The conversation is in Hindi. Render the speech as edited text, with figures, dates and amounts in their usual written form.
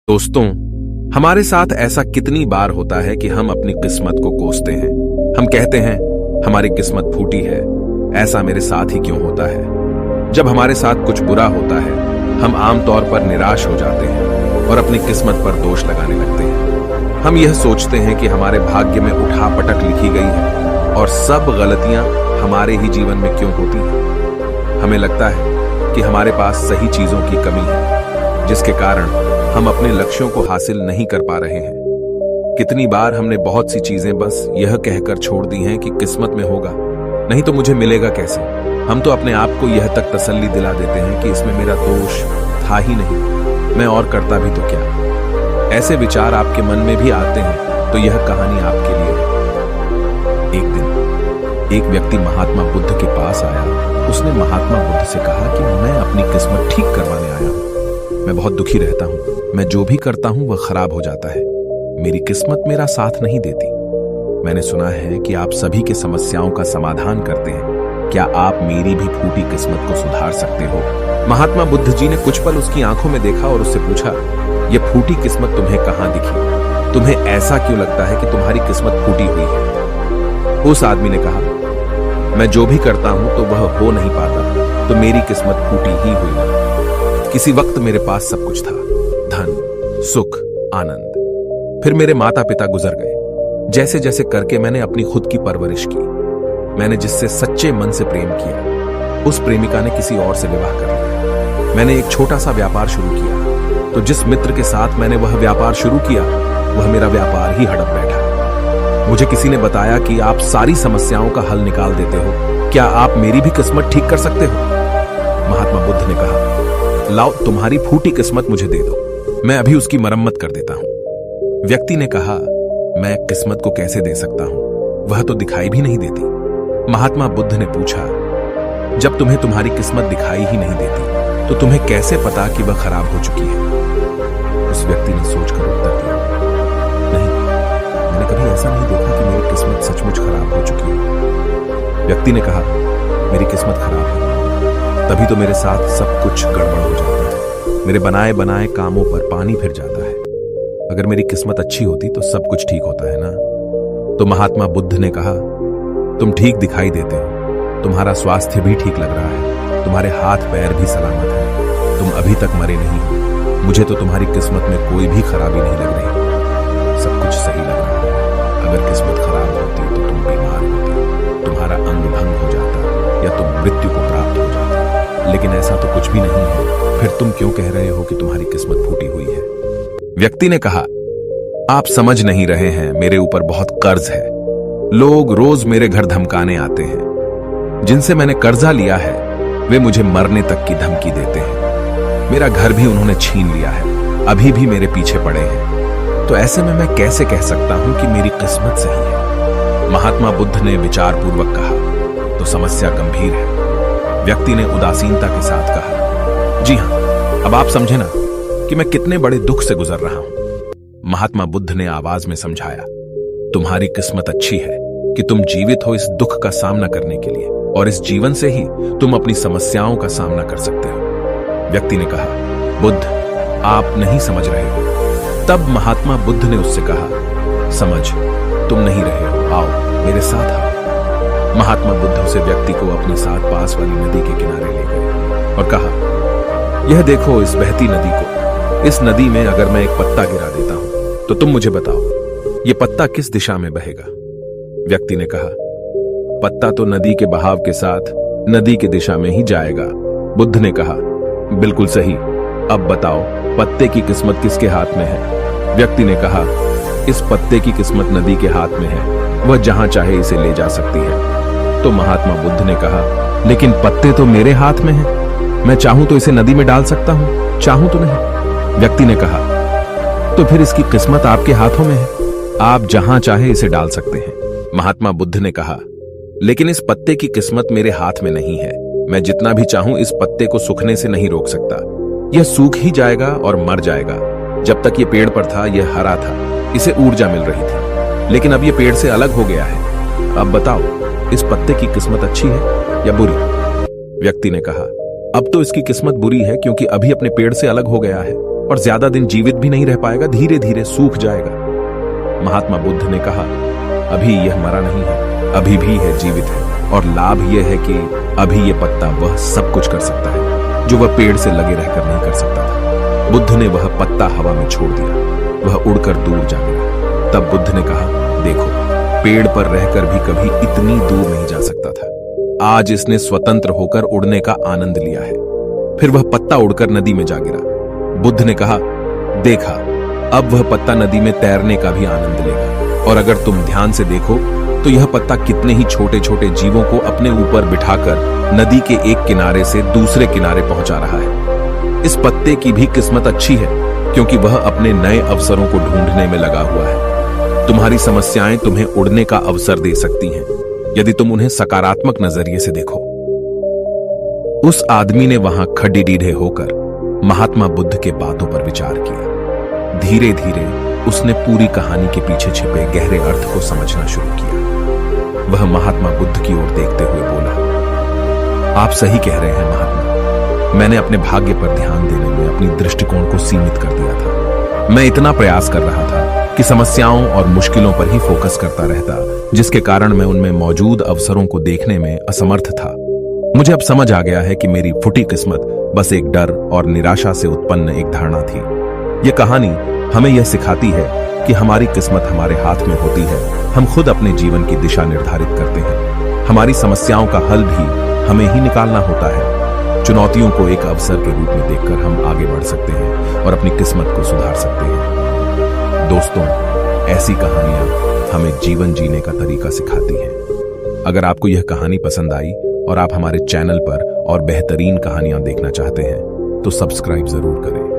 दोस्तों, हमारे साथ ऐसा कितनी बार होता है कि हम अपनी किस्मत को कोसते हैं। हम कहते हैं हमारी किस्मत फूटी है, ऐसा मेरे साथ ही क्यों होता है। जब हमारे साथ कुछ बुरा होता है हम आमतौर पर निराश हो जाते हैं और अपनी किस्मत पर दोष लगाने लगते हैं। हम यह सोचते हैं कि हमारे भाग्य में उठापटक लिखी गई है और सब गलतियां हमारे ही जीवन में क्यों होती हैं। हमें लगता है कि हमारे पास सही चीजों की कमी है, जिसके कारण हम अपने लक्ष्यों को हासिल नहीं कर पा रहे हैं। कितनी बार हमने बहुत सी चीजें बस यह कहकर छोड़ दी हैं कि किस्मत में होगा, नहीं तो मुझे मिलेगा कैसे। हम तो अपने आप को यह तक तसल्ली दिला देते हैं कि इसमें मेरा दोष था ही नहीं, मैं और करता भी तो क्या। ऐसे विचार आपके मन में भी आते हैं तो यह कहानी आपके लिए है। एक दिन एक व्यक्ति महात्मा बुद्ध के पास आया। उसने महात्मा बुद्ध से कहा कि मैं अपनी किस्मत ठीक करवाने आया हूं। मैं बहुत दुखी रहता हूं, मैं जो भी करता हूं वह खराब हो जाता है। मेरी किस्मत मेरा साथ नहीं देती। मैंने सुना है कि आप सभी के समस्याओं का समाधान करते हैं। क्या आप मेरी भी फूटी किस्मत को सुधार सकते हो? महात्मा बुद्ध जी ने कुछ पल उसकी आंखों में देखा और उससे पूछा, यह फूटी किस्मत तुम्हें कहां दिखी? तुम्हें ऐसा क्यों लगता है कि तुम्हारी किस्मत फूटी हुई है? उस आदमी ने कहा, मैं जो भी करता हूं तो वह हो नहीं पाता, तो मेरी किस्मत फूटी ही हुई है। किसी वक्त मेरे पास सब कुछ था, धन, सुख, आनंद। फिर मेरे माता पिता गुजर गए। जैसे जैसे करके मैंने अपनी खुद की परवरिश की। मैंने जिससे सच्चे मन से प्रेम किया, उस प्रेमिका ने किसी और से विवाह कर लिया। मैंने एक छोटा सा व्यापार शुरू किया, तो जिस मित्र के साथ मैंने वह व्यापार शुरू किया, वह मेरा व्यापार ही हड़प बैठा। मुझे किसी ने बताया कि आप सारी समस्याओं का हल निकाल देते हो, क्या आप मेरी भी किस्मत ठीक कर सकते हो? महात्मा बुद्ध ने कहा, लाओ तुम्हारी फूटी किस्मत मुझे दे दो, मैं अभी उसकी मरम्मत कर देता हूं। व्यक्ति ने कहा, मैं किस्मत को कैसे दे सकता हूं, वह तो दिखाई भी नहीं देती। महात्मा बुद्ध ने पूछा, जब तुम्हें तुम्हारी किस्मत दिखाई ही नहीं देती तो तुम्हें कैसे पता कि वह खराब हो चुकी है? उस व्यक्ति ने सोचकर उत्तर दिया, नहीं, मैंने कभी ऐसा नहीं देखा कि मेरी किस्मत सचमुच खराब हो चुकी है। व्यक्ति ने कहा, मेरी किस्मत खराब है, तभी तो मेरे साथ सब कुछ गड़बड़ हो जाता है। मेरे बनाए बनाए कामों पर पानी फिर जाता है। अगर मेरी किस्मत अच्छी होती तो सब कुछ ठीक होता है ना। तो महात्मा बुद्ध ने कहा, तुम ठीक दिखाई देते हो, तुम्हारा स्वास्थ्य भी ठीक लग रहा है, तुम्हारे हाथ पैर भी सलामत है, तुम अभी तक मरे नहीं हो। मुझे तो तुम्हारी किस्मत में कोई भी खराबी नहीं लग रही, सब कुछ सही लग रहा है। अगर किस्मत खराब होती तो तुम बीमार होती, तुम्हारा अंग भंग हो जाता या तुम मृत्यु को प्राप्त हो जाती, लेकिन ऐसा तो कुछ भी नहीं है। फिर तुम क्यों कह रहे हो कि तुम्हारी किस्मत फूटी हुई है? व्यक्ति ने कहा, आप समझ नहीं रहे हैं, मेरे ऊपर बहुत कर्ज है। लोग रोज मेरे घर धमकाने आते हैं। जिनसे मैंने कर्जा लिया है वे मुझे मरने तक की धमकी देते हैं। मेरा घर भी उन्होंने छीन लिया है, अभी भी मेरे पीछे पड़े हैं। तो ऐसे में मैं कैसे कह सकता हूं कि मेरी किस्मत सही है? महात्मा बुद्ध ने विचारपूर्वक कहा, तो समस्या गंभीर है। व्यक्ति ने उदासीनता के साथ कहा, जी हां, अब आप समझे ना कि मैं कितने बड़े दुख से गुजर रहा हूं। महात्मा बुद्ध ने आवाज में समझाया, तुम्हारी किस्मत अच्छी है कि तुम जीवित हो इस दुख का सामना करने के लिए, और इस जीवन से ही तुम अपनी समस्याओं का सामना कर सकते हो। व्यक्ति ने कहा, बुद्ध, आप नहीं समझ रहे हो। तब महात्मा बुद्ध ने उससे कहा, समझ तुम नहीं रहे हो, आओ मेरे साथ आओ। महात्मा बुद्ध उसे व्यक्ति को अपने साथ पास वाली नदी के किनारे ले गए और कहा, यह देखो इस बहती नदी को। इस नदी में अगर मैं एक पत्ता गिरा देता हूं तो तुम मुझे बताओ, यह पत्ता किस दिशा में बहेगा? व्यक्ति ने कहा, पत्ता तो नदी के बहाव के साथ नदी की दिशा में ही जाएगा। बुद्ध ने कहा, बिल्कुल सही, अब बताओ पत्ते की किस्मत किसके हाथ में है? व्यक्ति ने कहा, इस पत्ते की किस्मत नदी के हाथ में है, वह जहां चाहे इसे ले जा सकती है। तो महात्मा बुद्ध ने कहा, लेकिन पत्ते तो मेरे हाथ में हैं, मैं चाहूं तो इसे नदी में डाल सकता हूं, चाहूं तो नहीं। व्यक्ति ने कहा, तो फिर इसकी किस्मत आपके हाथों में है, आप जहां चाहे इसे डाल सकते हैं। महात्मा बुद्ध ने कहा, लेकिन इस पत्ते की किस्मत मेरे हाथ में नहीं है, मैं जितना भी चाहूं इस पत्ते को सूखने से नहीं रोक सकता। यह सूख ही जाएगा और मर जाएगा। जब तक ये पेड़ पर था यह हरा था, इसे ऊर्जा मिल रही थी, लेकिन अब यह पेड़ से अलग हो गया है। अब बताओ इस पत्ते की किस्मत अच्छी है या बुरी? व्यक्ति ने कहा, अब तो इसकी किस्मत बुरी है क्योंकि अभी अपने पेड़ से अलग हो गया है। और ज्यादा दिन जीवित भी नहीं रह पाएगा, धीरे धीरे सूख जाएगा। महात्मा बुद्ध ने कहा, अभी यह मरा नहीं है, अभी भी है, जीवित है, और लाभ यह है कि अभी यह पत्ता वह सब कुछ कर सकता है जो वह पेड़ से लगे रहकर नहीं कर सकता था। बुद्ध ने वह पत्ता हवा में छोड़ दिया, वह उड़कर दूर जा गिरा। तब बुद्ध ने कहा, देखो, पेड़ पर रहकर भी कभी इतनी दूर नहीं जा सकता था, आज इसने स्वतंत्र होकर उड़ने का आनंद लिया है। फिर वह पत्ता उड़कर नदी में जा गिरा। बुद्ध ने कहा, देखा, अब वह पत्ता नदी में तैरने का भी आनंद लेगा, और अगर तुम ध्यान से देखो तो यह पत्ता कितने ही छोटे छोटे जीवों को अपने ऊपर बिठाकर नदी के एक किनारे से दूसरे किनारे पहुंचा रहा है। इस पत्ते की भी किस्मत अच्छी है, क्योंकि वह अपने नए अवसरों को ढूंढने में लगा हुआ है। तुम्हारी समस्याएं तुम्हें उड़ने का अवसर दे सकती हैं, यदि तुम उन्हें सकारात्मक नजरिए से देखो। उस आदमी ने वहां खड़ीडीढ़े होकर महात्मा बुद्ध के बातों पर विचार किया। धीरे धीरे उसने पूरी कहानी के पीछे छिपे गहरे अर्थ को समझना शुरू किया। वह महात्मा बुद्ध की ओर देखते हुए बोला, आप सही कह रहे हैं महात्मा, मैंने अपने भाग्य पर ध्यान देने में अपनी दृष्टिकोण को सीमित कर दिया था। मैं इतना प्रयास कर रहा था कि समस्याओं और मुश्किलों पर ही फोकस करता रहता, जिसके कारण मैं उनमें मौजूद अवसरों को देखने में असमर्थ था। मुझे अब समझ आ गया है कि मेरी फुटी किस्मत बस एक डर और निराशा से उत्पन्न एक धारणा थी। यह कहानी हमें यह सिखाती है कि हमारी किस्मत हमारे हाथ में होती है, हम खुद अपने जीवन की दिशा निर्धारित करते हैं। हमारी समस्याओं का हल भी हमें ही निकालना होता है। चुनौतियों को एक अवसर के रूप में देखकर हम आगे बढ़ सकते हैं और अपनी किस्मत को सुधार सकते हैं। दोस्तों, ऐसी कहानियां हमें जीवन जीने का तरीका सिखाती हैं। अगर आपको यह कहानी पसंद आई और आप हमारे चैनल पर और बेहतरीन कहानियां देखना चाहते हैं तो सब्सक्राइब जरूर करें।